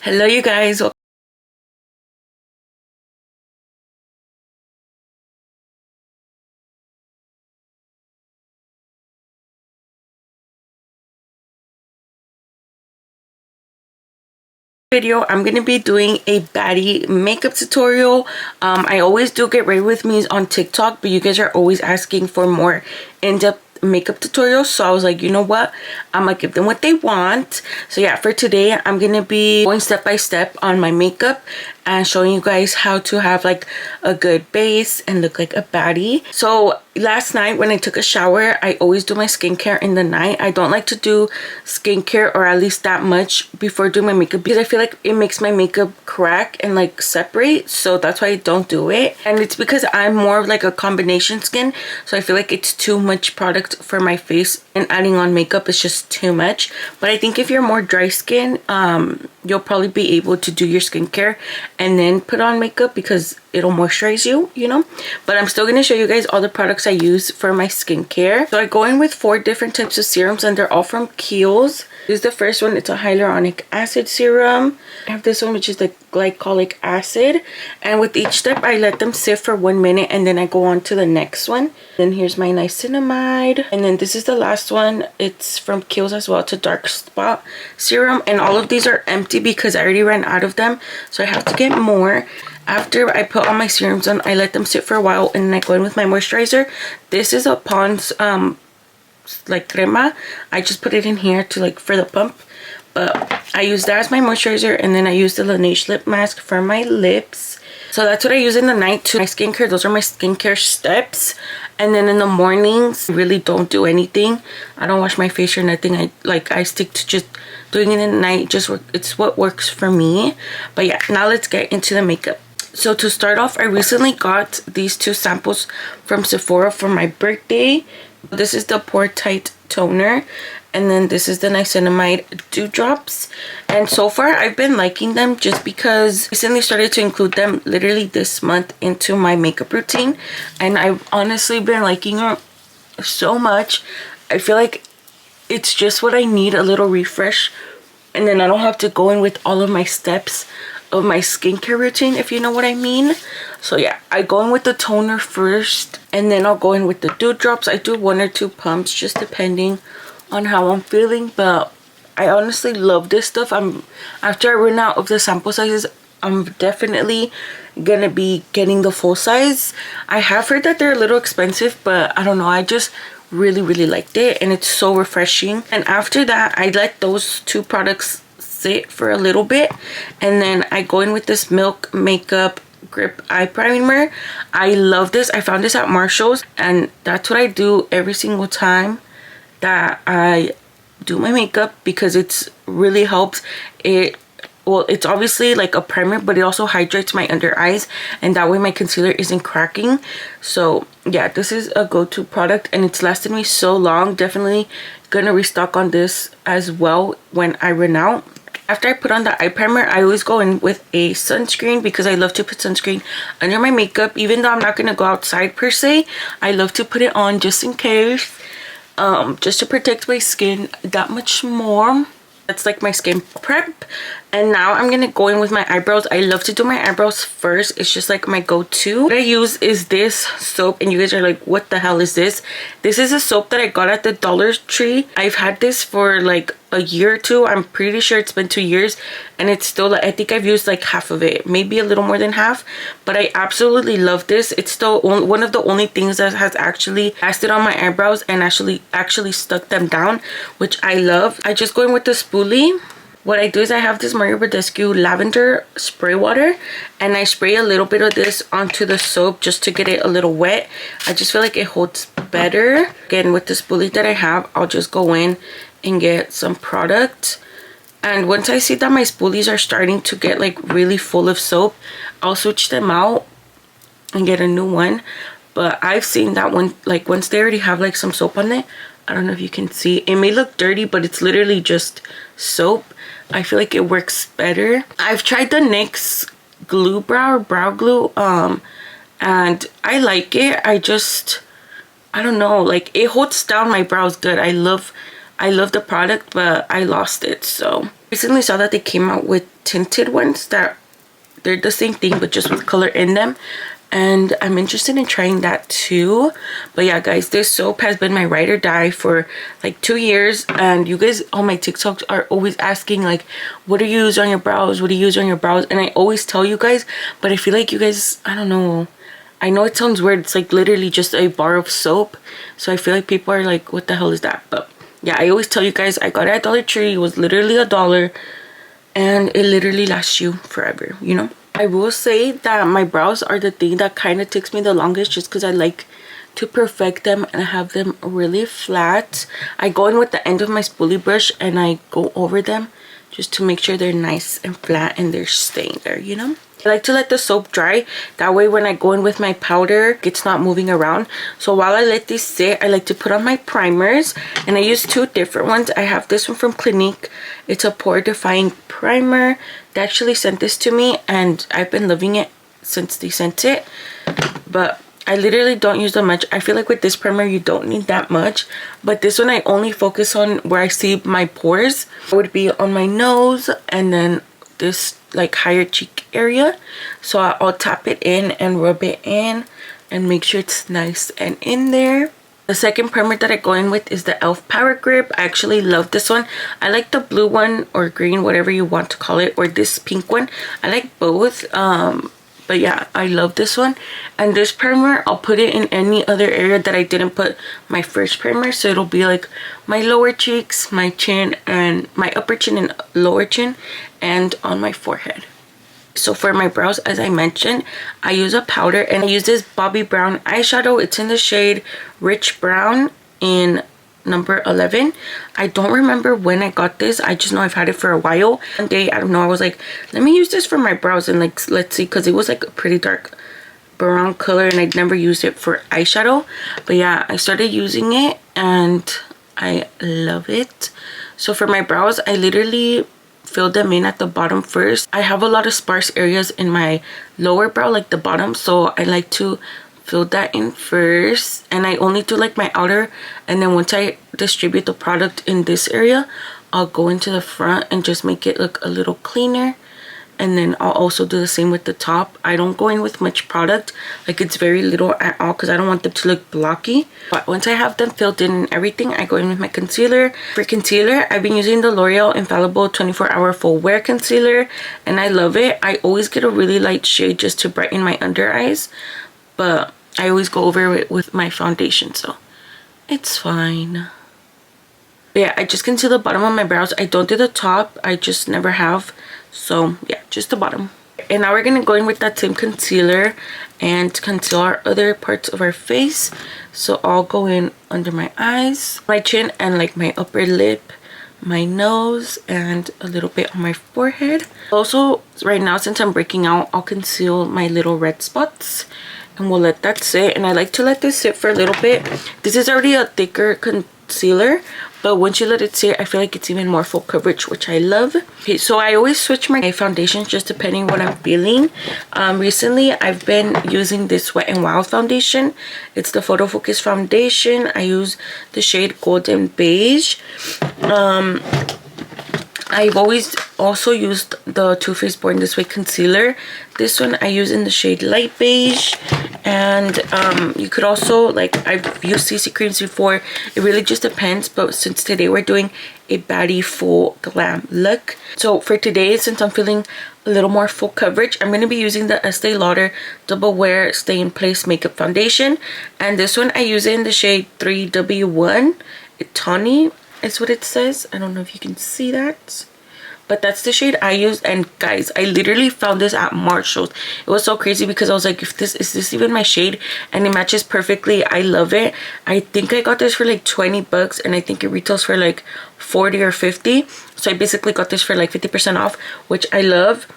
Hello you guys, video. I'm gonna be doing a baddie makeup tutorial. I always do get ready with me on TikTok, but you guys are always asking for more in-depth makeup tutorials, so I was like, you know what, I'm gonna give them what they want. So yeah, for today I'm gonna be going step by step on my makeup and showing you guys how to have like a good base and look like a baddie. So last night when I took a shower, I always do my skincare in the night. I don't like to do skincare, or at least that much, before doing my makeup, because I feel like it makes my makeup crack and like separate, so that's why I don't do it. And it's because I'm more of like a combination skin, so I feel like it's too much product for my face, and adding on makeup is just too much. But I think if you're more dry skin, you'll probably be able to do your skincare and then put on makeup because it'll moisturize you, you know. But I'm still going to show you guys all the products I use for my skincare. So I go in with 4 different types of serums, and they're all from Kiehl's. This is the first one. It's a hyaluronic acid serum. I have this one, which is the glycolic acid, and with each step I let them sit for 1 minute and then I go on to the next one. Then here's my niacinamide, and then this is the last one. It's from Kiehl's as well. It's a dark spot serum, and all of these are empty because I already ran out of them, so I have to get more. After I put all my serums on, I let them sit for a while, and then I go in with my moisturizer. This is a Pond's like crema. I just put it in here to like for the pump, but I use that as my moisturizer, and then I use the Laneige lip mask for my lips. So that's what I use in the night to my skincare. Those are my skincare steps. And then in the mornings, I really don't do anything. I don't wash my face or nothing. I stick to just doing it in the night. It's what works for me. But yeah, now let's get into the makeup. So to start off, I recently got these 2 samples from Sephora for my birthday. This is the pore-tight toner, and then this is the niacinamide dewdrops. And so far I've been liking them, just because I recently started to include them literally this month into my makeup routine, and I've honestly been liking them so much. I feel like it's just what I need, a little refresh, and then I don't have to go in with all of my steps of my skincare routine, if you know what I mean. So yeah, I go in with the toner first, and then I'll go in with the dewdrops. I do 1 or 2 pumps just depending on how I'm feeling, but I honestly love this stuff. After I run out of the sample sizes, I'm definitely gonna be getting the full size. I have heard that they're a little expensive, but I don't know, I just really liked it, and it's so refreshing. And after that, I let those 2 products sit for a little bit, and then I go in with this Milk Makeup Grip Eye Primer. I love this. I found this at Marshall's, and that's what I do every single time that I do my makeup, because it's really helps. It's obviously like a primer, but it also hydrates my under eyes, and that way my concealer isn't cracking. So yeah, this is a go-to product, and it's lasted me so long. Definitely gonna restock on this as well when I run out. After I put on the eye primer, I always go in with a sunscreen, because I love to put sunscreen under my makeup. Even though I'm not going to go outside per se, I love to put it on just in case, just to protect my skin that much more. That's like my skin prep. And now I'm gonna go in with my eyebrows. I love to do my eyebrows first. It's just like my go-to. What I use is this soap, and you guys are like, what the hell is this? This is a soap that I got at the Dollar Tree. I've had this for like a year or 2. I'm pretty sure it's been 2 years, and it's still like, I think I've used like half of it, maybe a little more than half, but I absolutely love this. It's still one of the only things that has actually lasted on my eyebrows and actually stuck them down, which I love. I just go in with the spoolie. What I do is I have this Mario Badescu lavender spray water, and I spray a little bit of this onto the soap just to get it a little wet. I just feel like it holds better. Again, with the spoolie that I have, I'll just go in and get some product. And once I see that my spoolies are starting to get like really full of soap, I'll switch them out and get a new one. But I've seen that one, like once they already have like some soap on it, I don't know if you can see, it may look dirty, but it's literally just soap. I feel like it works better. I've tried the NYX glue brow or brow glue, and I like it. I don't know, like it holds down my brows good. I love the product, but I lost it, so Recently saw that they came out with tinted ones that they're the same thing but just with color in them, and I'm interested in trying that too. But yeah guys, this soap has been my ride or die for like 2 years, and you guys on my TikToks are always asking like, what do you use on your brows, what do you use on your brows? And I always tell you guys, but I feel like you guys, I don't know, I know it sounds weird, it's like literally just a bar of soap, so I feel like people are like, what the hell is that? But yeah, I always tell you guys, I got it at Dollar Tree. It was literally $1, and it literally lasts you forever, you know. I will say that my brows are the thing that kind of takes me the longest, just because I like to perfect them and have them really flat. I go in with the end of my spoolie brush and I go over them just to make sure they're nice and flat and they're staying there, you know. I like to let the soap dry, that way when I go in with my powder it's not moving around. So while I let these sit, I like to put on my primers, and I use 2 different ones. I have this one from Clinique. It's a pore defying primer. They actually sent this to me and I've been loving it since they sent it, but I literally don't use that much. I feel like with this primer you don't need that much, but this one I only focus on where I see my pores. It would be on my nose and then this like higher cheek area. So I'll tap it in and rub it in and make sure it's nice and in there. The second primer that I go in with is the e.l.f. Power Grip. I actually love this one. I like the blue one or green, whatever you want to call it, or this pink one. I like both. But yeah, I love this one. And this primer, I'll put it in any other area that I didn't put my first primer. So it'll be like my lower cheeks, my chin, and my upper chin and lower chin, and on my forehead. So for my brows, as I mentioned, I use a powder, and I use this Bobbi Brown eyeshadow. It's in the shade Rich Brown in number 11. I don't remember when I got this. I just know I've had it for a while. One day, I don't know, I was like, let me use this for my brows and like, let's see, because it was like a pretty dark brown color and I'd never used it for eyeshadow. But yeah, I started using it and I love it. So for my brows, I literally fill them in at the bottom first. I have a lot of sparse areas in my lower brow, like the bottom, so I like to fill that in first, and I only do like my outer, and then once I distribute the product in this area, I'll go into the front and just make it look a little cleaner. And then I'll also do the same with the top. I don't go in with much product, like it's very little at all, because I don't want them to look blocky. But once I have them filled in and everything, I go in with my concealer. For concealer, I've been using the L'Oreal Infallible 24-hour full wear concealer, and I love it. I always get a really light shade just to brighten my under eyes, but I always go over it with my foundation, so it's fine. But yeah, I just conceal the bottom of my brows. I don't do the top. I just never have. So yeah, just the bottom. And now we're gonna go in with that same concealer and conceal our other parts of our face. So I'll go in under my eyes, my chin, and like my upper lip, my nose, and a little bit on my forehead. Also, right now, since I'm breaking out, I'll conceal my little red spots, and we'll let that sit. And I like to let this sit for a little bit. This is already a thicker concealer, but once you let it sit, I feel like it's even more full coverage, which I love. Okay, so I always switch my foundations just depending what I'm feeling. Recently, I've been using this Wet n Wild foundation. It's the Photo Focus foundation. I use the shade Golden Beige. I've always also used the Too Faced Born This Way concealer. This one I use in the shade Light Beige. And you could also, like, I've used CC creams before. It really just depends, but since today we're doing a baddie full glam look. So for today, since I'm feeling a little more full coverage, I'm going to be using the Estee Lauder Double Wear Stay in Place Makeup Foundation. And this one I use it in the shade 3W1. Tawny is what it says. I don't know if you can see that, but that's the shade I used. And guys, I literally found this at Marshall's. It was so crazy because I was like, if this is this even my shade? And it matches perfectly. I love it. I think I got this for like 20 bucks, and I think it retails for like 40 or 50. So I basically got this for like 50% off, which I love.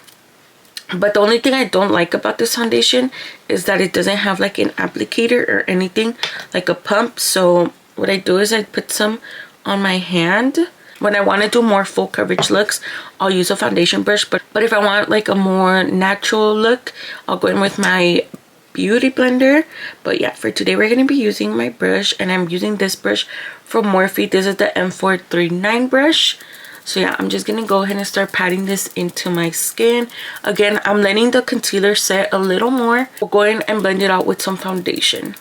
But the only thing I don't like about this foundation is that it doesn't have like an applicator or anything, like a pump. So what I do is I put some on my hand. When I want to do more full coverage looks, I'll use a foundation brush, but if I want like a more natural look, I'll go in with my beauty blender. But yeah, for today we're going to be using my brush, and I'm using this brush from Morphe. This is the M439 brush. So yeah, I'm just gonna go ahead and start patting this into my skin. Again, I'm letting the concealer set a little more. We'll go in and blend it out with some foundation.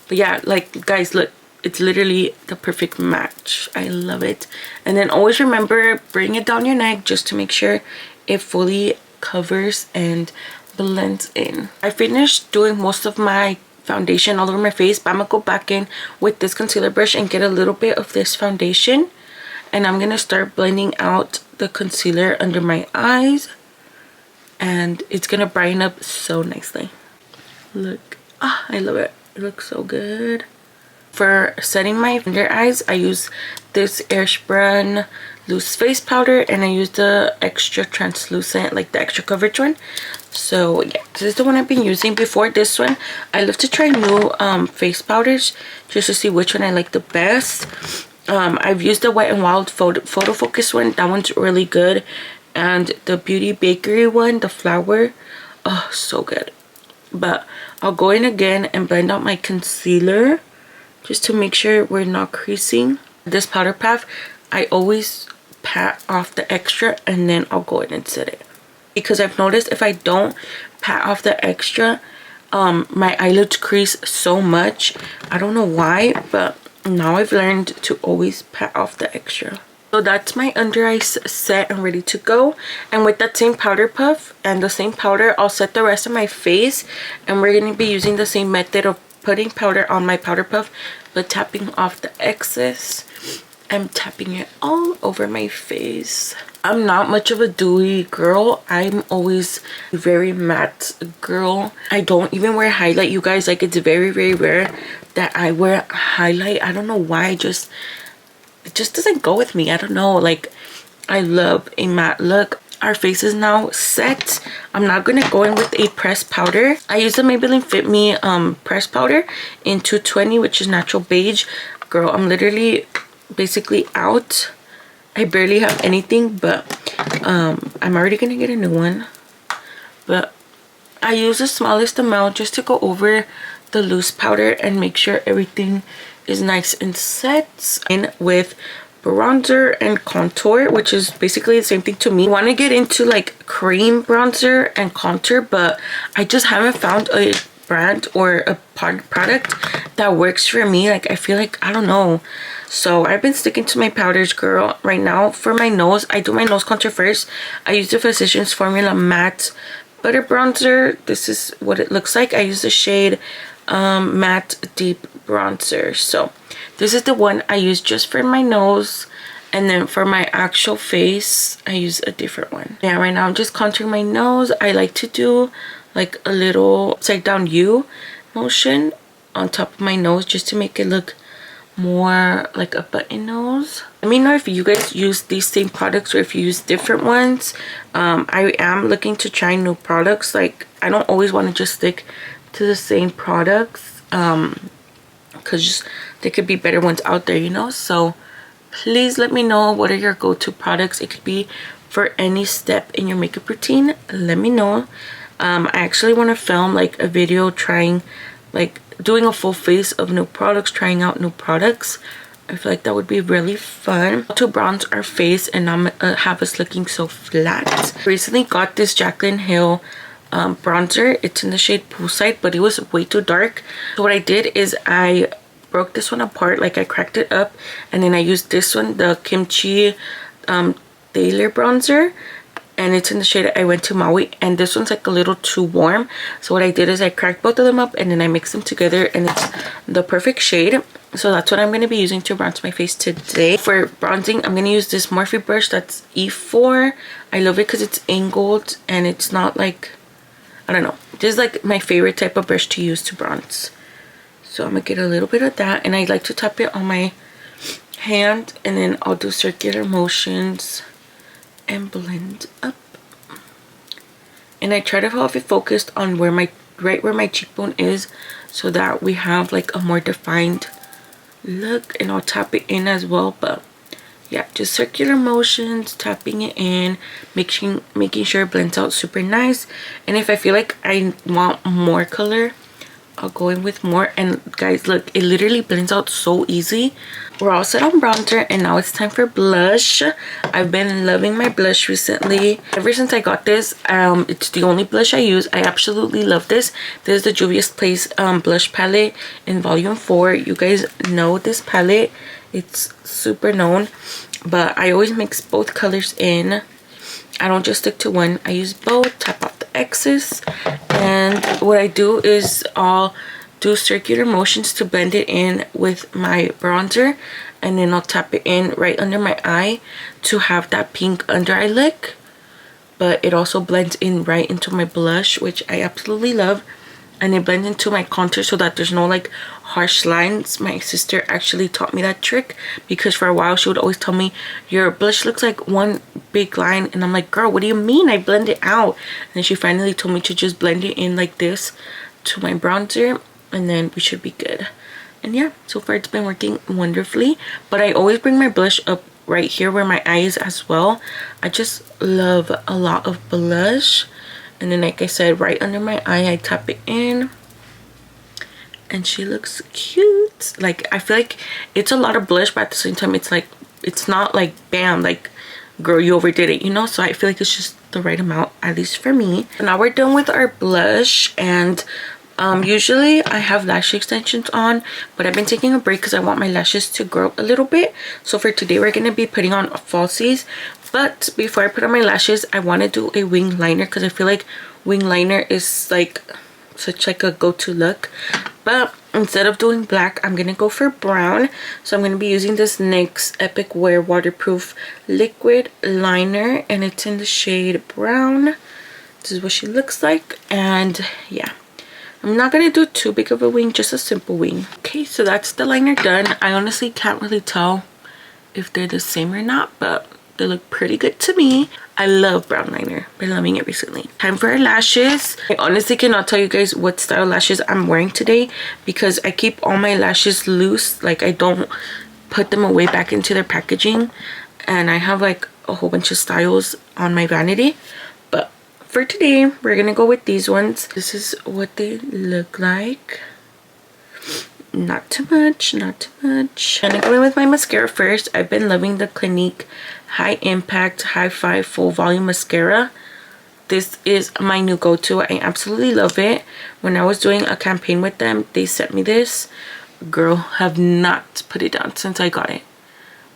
But yeah, like guys, look, it's literally the perfect match. I love it. And then always remember, bring it down your neck just to make sure it fully covers and blends in. I finished doing most of my foundation all over my face, but I'm gonna go back in with this concealer brush and get a little bit of this foundation, and I'm gonna start blending out the concealer under my eyes, and it's gonna brighten up so nicely. Look, I love it. It looks so good. For setting my under eyes, I use this airspun loose face powder, and I use the extra translucent, like the extra coverage one. So yeah, this is the one I've been using. Before this one, I love to try new face powders just to see which one I like the best. I've used the Wet n Wild photo focus one. That one's really good. And the Beauty Bakery one, the flower, oh, so good. But I'll go in again and blend out my concealer just to make sure we're not creasing. This powder puff, I always pat off the extra and then I'll go in and set it. Because I've noticed if I don't pat off the extra, my eyelids crease so much. I don't know why, but now I've learned to always pat off the extra. So that's my under eyes set and ready to go. And with that same powder puff and the same powder, I'll set the rest of my face. And we're going to be using the same method of putting powder on my powder puff, but tapping off the excess and tapping it all over my face. I'm not much of a dewy girl. I'm always very matte girl. I don't even wear highlight, you guys. Like, it's very, very rare that I wear highlight. I don't know why. It just doesn't go with me. I don't know. Like, I love a matte look. Our face is now set. I'm not gonna go in with a pressed powder. I use the Maybelline Fit Me pressed powder in 220, which is natural beige. Girl, I'm literally basically out. I barely have anything, but I'm already gonna get a new one. But I use the smallest amount just to go over the loose powder and make sure everything is nice and set. In with bronzer and contour, which is basically the same thing to me. I want to get into like cream bronzer and contour, but I just haven't found a brand or a product that works for me. Like, I feel like, I don't know. So I've been sticking to my powders, girl. Right now for my nose, I do my nose contour first. I use the Physicians Formula Matte Butter Bronzer. This is what it looks like. I use the shade Matte Deep Bronzer. So this is the one I use just for my nose, and then for my actual face I use a different one. Yeah, right now I'm just contouring my nose. I like to do like a little upside down U motion on top of my nose just to make it look more like a button nose. Let me know if you guys use these same products or if you use different ones. I am looking to try new products. Like, I don't always want to just stick to the same products, because there could be better ones out there, you know. So please let me know, what are your go-to products? It could be for any step in your makeup routine. Let me know. I actually want to film like a video trying, like doing a full face of new products, trying out new products. I feel like that would be really fun to bronze our face and not have us looking so flat. Recently got this Jaclyn Hill bronzer. It's in the shade Poolside, but it was way too dark. So what I did is I broke this one apart, like I cracked it up, and then I used this one, the Kimchi Thailor bronzer, and it's in the shade I Went to Maui, and this one's like a little too warm. So what I did is I cracked both of them up and then I mixed them together, and it's the perfect shade. So that's what I'm going to be using to bronze my face today. For bronzing, I'm going to use this Morphe brush. That's E4. I love it because it's angled and it's not like, I don't know, this is like my favorite type of brush to use to bronze. So I'm gonna get a little bit of that, and I like to tap it on my hand, and then I'll do circular motions and blend up. And I try to have it focused on where right where my cheekbone is, so that we have like a more defined look. And I'll tap it in as well, but yeah, just circular motions, tapping it in, making sure it blends out super nice. And if I feel like I want more color I'll go in with more. And guys, look, it literally blends out so easy. We're all set on bronzer, and now it's time for blush. I've been loving my blush recently. Ever since I got this, it's the only blush I use. I absolutely love this. This is the Juvia's Place blush palette in volume 4. You guys know this palette. It's super known, but I always mix both colors in. I don't just stick to one. I use both, tap off the excess, and what I do is I'll do circular motions to blend it in with my bronzer, and then I'll tap it in right under my eye to have that pink under eye look, but it also blends in right into my blush, which I absolutely love. And it blends into my contour so that there's no like harsh lines. My sister actually taught me that trick, because for a while she would always tell me, your blush looks like one big line, and I'm like, girl, what do you mean? I blend it out. And then she finally told me to just blend it in like this to my bronzer, and then we should be good. And yeah, so far it's been working wonderfully. But I always bring my blush up right here where my eye is as well. I just love a lot of blush. And then, like I said, right under my eye, I tap it in, and she looks cute. Like, I feel like it's a lot of blush, but at the same time, it's like, it's not like bam, like, girl, you overdid it, you know? So I feel like it's just the right amount, at least for me. So now we're done with our blush, and usually I have lash extensions on, but I've been taking a break because I want my lashes to grow a little bit. So for today, we're going to be putting on falsies. But before I put on my lashes, I want to do a wing liner, because I feel like wing liner is like such like a go-to look. But instead of doing black, I'm going to go for brown. So I'm going to be using this NYX Epic Wear Waterproof Liquid Liner, and it's in the shade brown. This is what she looks like, and yeah. I'm not going to do too big of a wing, just a simple wing. Okay, so that's the liner done. I honestly can't really tell if they're the same or not, but they look pretty good to me. I love brown liner. Been loving it recently. Time for our lashes. I honestly cannot tell you guys what style lashes I'm wearing today, because I keep all my lashes loose. Like, I don't put them away back into their packaging. And I have like a whole bunch of styles on my vanity. But for today, we're gonna go with these ones. This is what they look like. Not too much, not too much. I'm gonna go in with my mascara first. I've been loving the Clinique High Impact Hi-Fi Full Volume Mascara. This is my new go-to. I absolutely love it. When I was doing a campaign with them, they sent me this. Girl, have not put it down since I got it.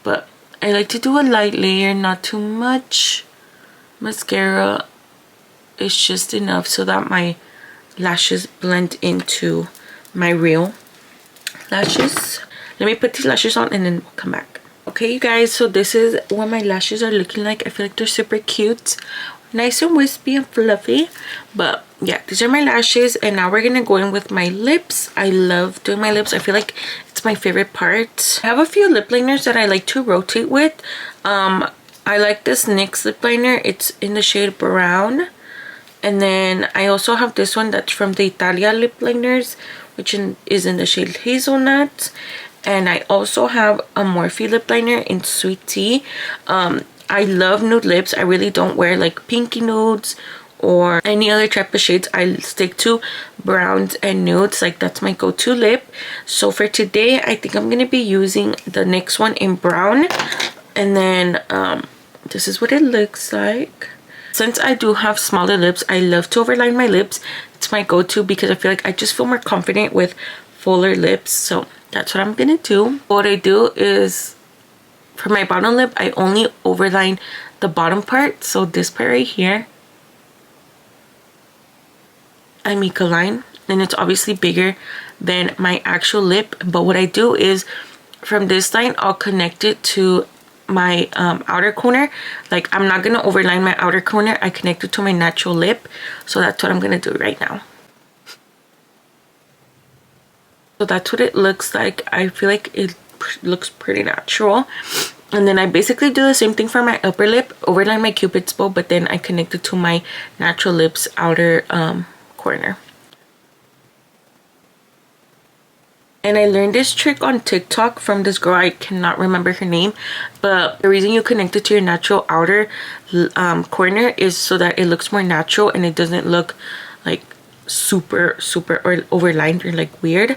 But I like to do a light layer, not too much mascara. It's just enough so that my lashes blend into my real lashes. Let me put these lashes on and then we'll come back. Okay, you guys, so this is what my lashes are looking like. I feel like they're super cute, nice and wispy and fluffy. But yeah, these are my lashes, and now we're gonna go in with my lips. I love doing my lips. I feel like it's my favorite part. I have a few lip liners that I like to rotate with. I like this NYX lip liner. It's in the shade brown. And then I also have this one that's from the Italia lip liners, which is in the shade hazelnut. And I also have a Morphe lip liner in Sweet Tea. I love nude lips. I really don't wear like pinky nudes or any other type of shades. I stick to browns and nudes. Like, that's my go-to lip. So for today, I think I'm going to be using the NYX one in brown. And then this is what it looks like. Since I do have smaller lips, I love to overline my lips. It's my go-to because I feel like I just feel more confident with fuller lips. So that's what I'm gonna do. What I do is, for my bottom lip, I only overline the bottom part. So this part right here, I make a line, and it's obviously bigger than my actual lip. But what I do is, from this line, I'll connect it to my outer corner. Like, I'm not gonna overline my outer corner. I connect it to my natural lip. So that's what I'm gonna do right now. So that's what it looks like. I feel like it looks pretty natural. And then I basically do the same thing for my upper lip. Overline my cupid's bow, but then I connect it to my natural lips outer corner. And I learned this trick on TikTok from this girl. I cannot remember her name. But the reason you connect it to your natural outer corner is so that it looks more natural and it doesn't look like super or overlined or like weird.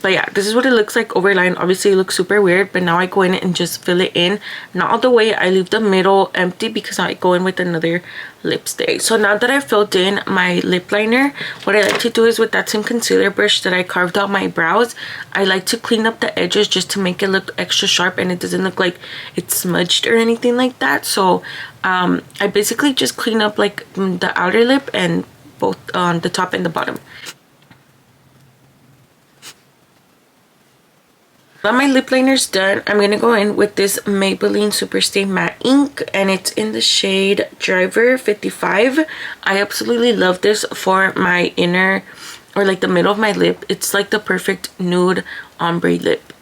But yeah, this is what it looks like overlined. Obviously it looks super weird, but now I go in and just fill it in, not all the way. I leave the middle empty because I go in with another lipstick. So now that I've filled in my lip liner, what I like to do is with that same concealer brush that I carved out my brows, I like to clean up the edges just to make it look extra sharp and it doesn't look like it's smudged or anything like that. So I basically just clean up like the outer lip and both on the top and the bottom. Now my lip liner's done. I'm gonna go in with this Maybelline Superstay matte ink, and it's in the shade Driver 55. I absolutely love this for my inner, or like the middle of my lip. It's like the perfect nude ombre lip.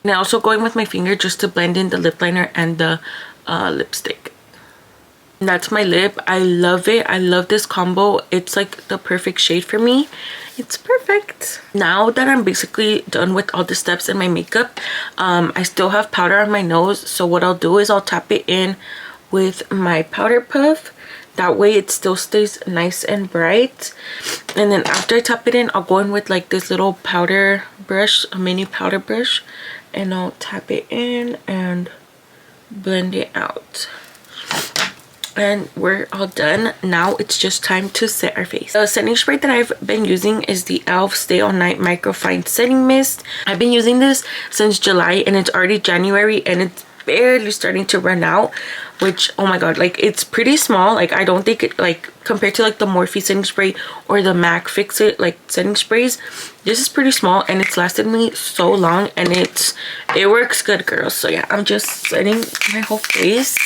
And I also go in with my finger just to blend in the lip liner and the lipstick. And that's my lip. I love it. I love this combo. It's like the perfect shade for me. It's perfect. Now that I'm basically done with all the steps in my makeup, I still have powder on my nose. So what I'll do is I'll tap it in with my powder puff. That way it still stays nice and bright. And then after I tap it in, I'll go in with like this little powder brush, a mini powder brush. And I'll tap it in and blend it out. And we're all done. Now it's just time to set our face. The setting spray that I've been using is the e.l.f. Stay All Night Microfine Setting Mist. I've been using this since July and it's already January and it's barely starting to run out, which, oh my god, like it's pretty small. Like I don't think it, like compared to like the Morphe setting spray or the MAC Fix It like setting sprays, this is pretty small and it's lasted me so long and it works good, girls. So yeah, I'm just setting my whole face.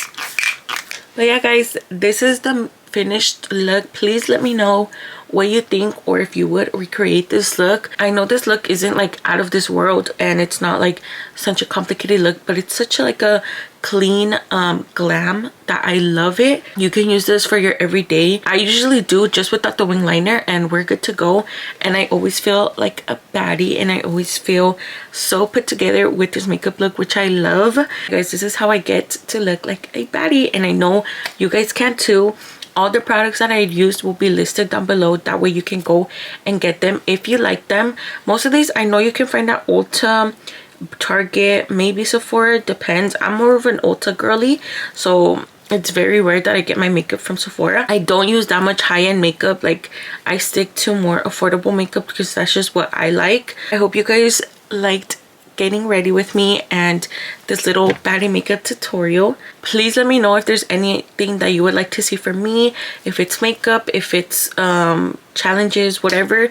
But yeah guys, this is the finished look. Please let me know what you think, or if you would recreate this look. I know this look isn't like out of this world and it's not like such a complicated look, but it's such like a clean glam that I love it. You can use this for your everyday. I usually do just without the wing liner and we're good to go. And I always feel like a baddie and I always feel so put together with this makeup look, which I love. Guys, this is how I get to look like a baddie, and I know you guys can too. All the products that I used will be listed down below. That way you can go and get them if you like them. Most of these I know you can find at Ulta, Target, maybe Sephora, depends. I'm more of an Ulta girly, so it's very rare that I get my makeup from Sephora. I don't use that much high-end makeup. Like I stick to more affordable makeup because that's just what I like. I hope you guys liked getting ready with me and this little baddie makeup tutorial. Please let me know if there's anything that you would like to see from me, if it's makeup, if it's challenges, whatever.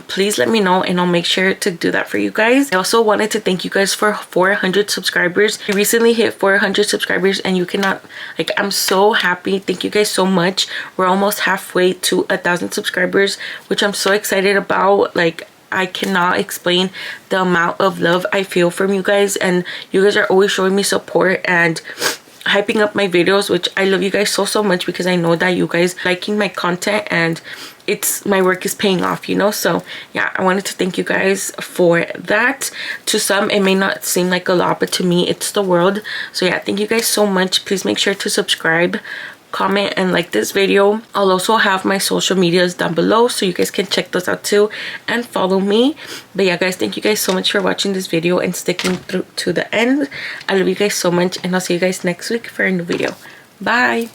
Please let me know and I'll make sure to do that for you guys. I also wanted to thank you guys for 400 subscribers. I recently hit 400 subscribers and you cannot, like, I'm so happy. Thank you guys so much. We're almost halfway to 1,000 subscribers, which I'm so excited about. Like, I cannot explain the amount of love I feel from you guys, and you guys are always showing me support and hyping up my videos, which I love you guys so much because I know that you guys liking my content and it's my work is paying off, you know. So yeah, I wanted to thank you guys for that. To some it may not seem like a lot, but to me it's the world. So yeah, thank you guys so much. Please make sure to subscribe, comment, and like this video. I'll also have my social medias down below so you guys can check those out too and follow me. But yeah guys, thank you guys so much for watching this video and sticking through to the end. I love you guys so much and I'll see you guys next week for a new video. Bye.